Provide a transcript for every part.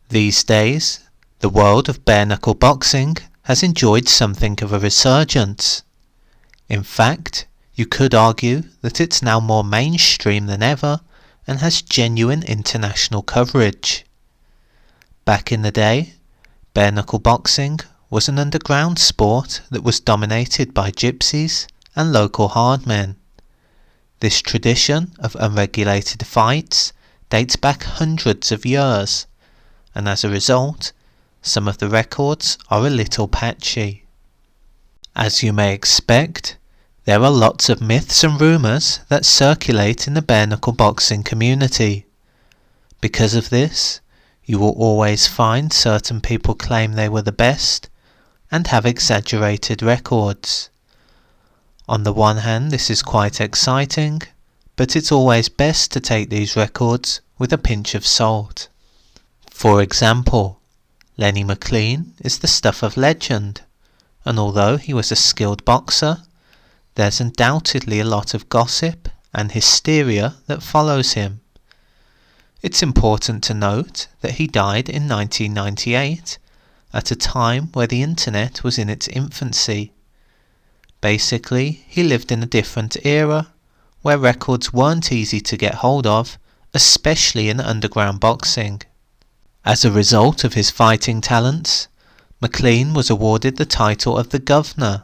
These days, the world of bare-knuckle boxing has enjoyed something of a resurgence. In fact, you could argue that it's now more mainstream than ever and has genuine international coverage. Back in the day, bare-knuckle boxing was an underground sport that was dominated by gypsies and local hardmen. This tradition of unregulated fights dates back hundreds of years, and as a result, some of the records are a little patchy. As you may expect, there are lots of myths and rumours that circulate in the bare-knuckle boxing community. Because of this, you will always find certain people claim they were the best and have exaggerated records. On the one hand, this is quite exciting, but it's always best to take these records with a pinch of salt. For example, Lenny McLean is the stuff of legend, and although he was a skilled boxer, there's undoubtedly a lot of gossip and hysteria that follows him. It's important to note that he died in 1998, at a time where the internet was in its infancy. Basically, he lived in a different era, where records weren't easy to get hold of, especially in underground boxing. As a result of his fighting talents, McLean was awarded the title of the Governor.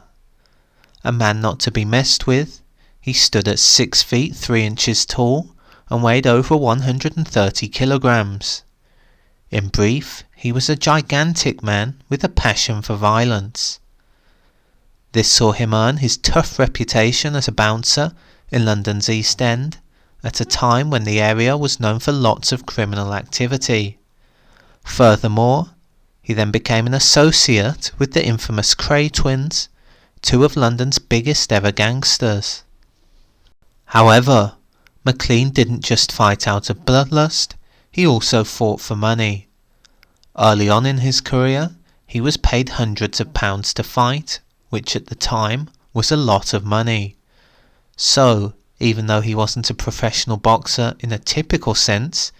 A man not to be messed with, he stood at 6 feet 3 inches tall and weighed over 130 kilograms. In brief, he was a gigantic man with a passion for violence. This saw him earn his tough reputation as a bouncer in London's East End, at a time when the area was known for lots of criminal activity. Furthermore, he then became an associate with the infamous Cray twins, two of London's biggest ever gangsters. However, McLean didn't just fight out of bloodlust, he also fought for money. Early on in his career, he was paid hundreds of pounds to fight, which at the time was a lot of money. So, even though he wasn't a professional boxer in a typical sense,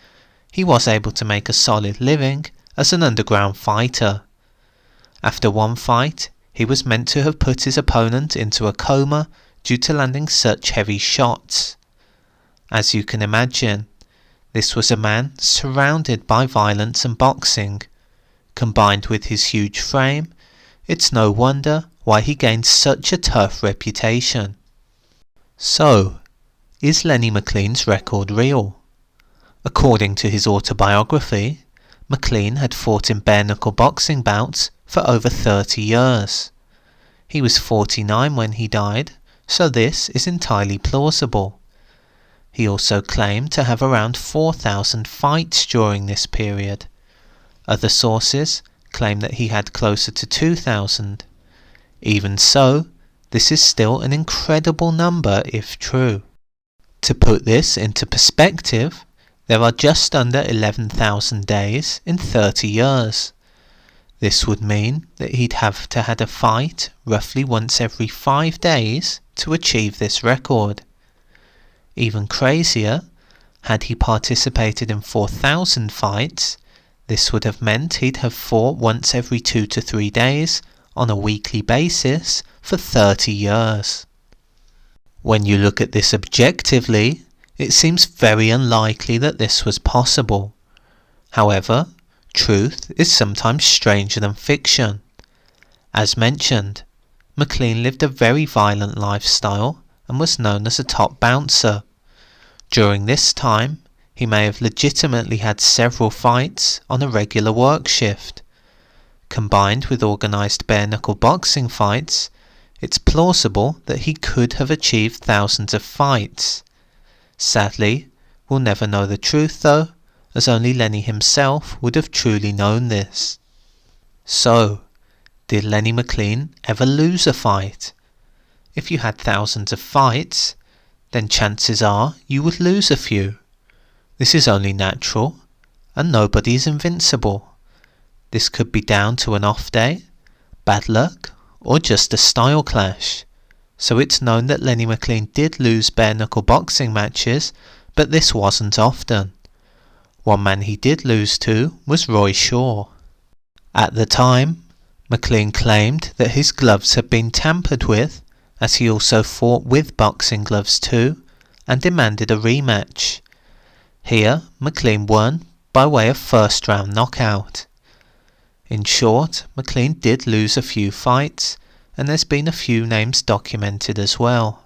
he was able to make a solid living as an underground fighter. After one fight, he was meant to have put his opponent into a coma due to landing such heavy shots. As you can imagine, this was a man surrounded by violence and boxing. Combined with his huge frame, it's no wonder why he gained such a tough reputation. So, is Lenny McLean's record real? According to his autobiography, McLean had fought in bare-knuckle boxing bouts for over 30 years. He was 49 when he died, so this is entirely plausible. He also claimed to have around 4,000 fights during this period. Other sources claim that he had closer to 2,000. Even so, this is still an incredible number if true. To put this into perspective, there are just under 11,000 days in 30 years. This would mean that he'd have to had a fight roughly once every 5 days to achieve this record. Even crazier, had he participated in 4,000 fights, this would have meant he'd have fought once every 2 to 3 days on a weekly basis for 30 years. When you look at this objectively, it seems very unlikely that this was possible. However, truth is sometimes stranger than fiction. As mentioned, McLean lived a very violent lifestyle and was known as a top bouncer. During this time, he may have legitimately had several fights on a regular work shift. Combined with organised bare-knuckle boxing fights, it's plausible that he could have achieved thousands of fights. Sadly, we'll never know the truth though, as only Lenny himself would have truly known this. So, did Lenny McLean ever lose a fight? If you had thousands of fights, then chances are you would lose a few. This is only natural, and nobody is invincible. This could be down to an off day, bad luck, or just a style clash. So it's known that Lenny McLean did lose bare-knuckle boxing matches, but this wasn't often. One man he did lose to was Roy Shaw. At the time, McLean claimed that his gloves had been tampered with, as he also fought with boxing gloves too, and demanded a rematch. Here, McLean won by way of first round knockout. In short, McLean did lose a few fights, and there's been a few names documented as well.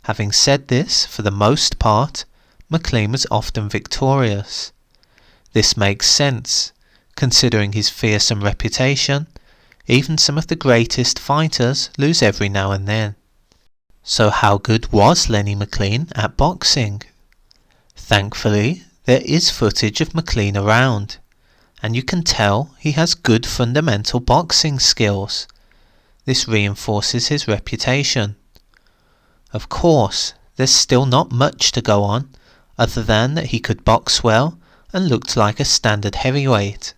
Having said this, for the most part, McLean was often victorious. This makes sense, considering his fearsome reputation. Even some of the greatest fighters lose every now and then. So how good was Lenny McLean at boxing? Thankfully, there is footage of McLean around, and you can tell he has good fundamental boxing skills. This reinforces his reputation. Of course, there's still not much to go on, other than that he could box well and looked like a standard heavyweight.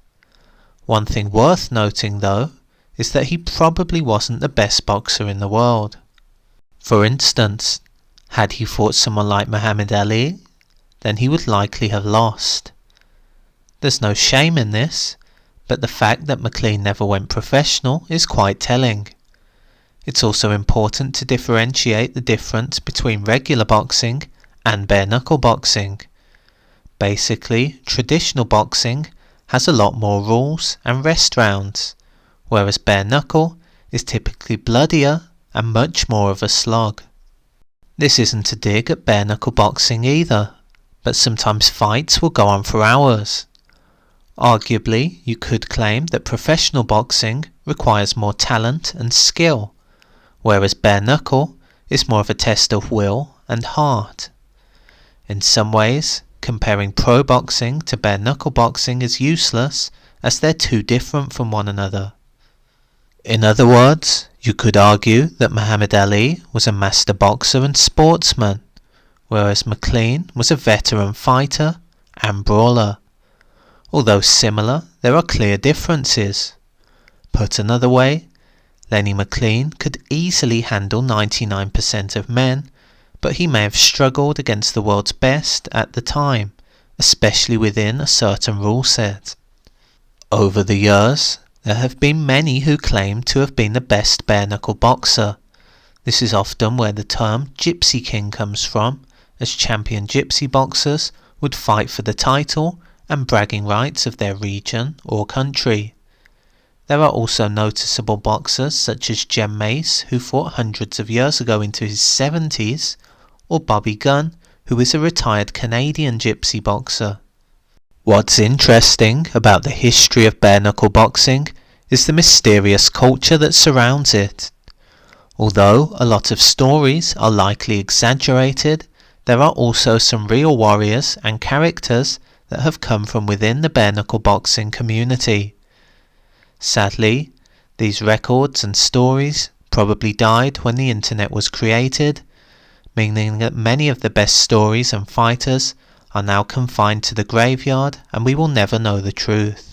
One thing worth noting though, is that he probably wasn't the best boxer in the world. For instance, had he fought someone like Muhammad Ali, then he would likely have lost. There's no shame in this, but the fact that McLean never went professional is quite telling. It's also important to differentiate the difference between regular boxing and bare-knuckle boxing. Basically, traditional boxing has a lot more rules and rest rounds, whereas bare-knuckle is typically bloodier and much more of a slog. This isn't a dig at bare-knuckle boxing either, but sometimes fights will go on for hours. Arguably, you could claim that professional boxing requires more talent and skill, whereas bare-knuckle is more of a test of will and heart. In some ways, comparing pro boxing to bare-knuckle boxing is useless, as they're too different from one another. In other words, you could argue that Muhammad Ali was a master boxer and sportsman, whereas McLean was a veteran fighter and brawler. Although similar, there are clear differences. Put another way, Lenny McLean could easily handle 99% of men, but he may have struggled against the world's best at the time, especially within a certain rule set. Over the years, there have been many who claim to have been the best bare-knuckle boxer. This is often where the term Gypsy King comes from, as champion gypsy boxers would fight for the title and bragging rights of their region or country. There are also noticeable boxers such as Jem Mace, who fought hundreds of years ago into his 70s, or Bobby Gunn, who is a retired Canadian gypsy boxer. What's interesting about the history of bare-knuckle boxing is the mysterious culture that surrounds it. Although a lot of stories are likely exaggerated, there are also some real warriors and characters that have come from within the bare-knuckle boxing community. Sadly, these records and stories probably died when the internet was created, meaning that many of the best stories and fighters are now confined to the graveyard, and we will never know the truth.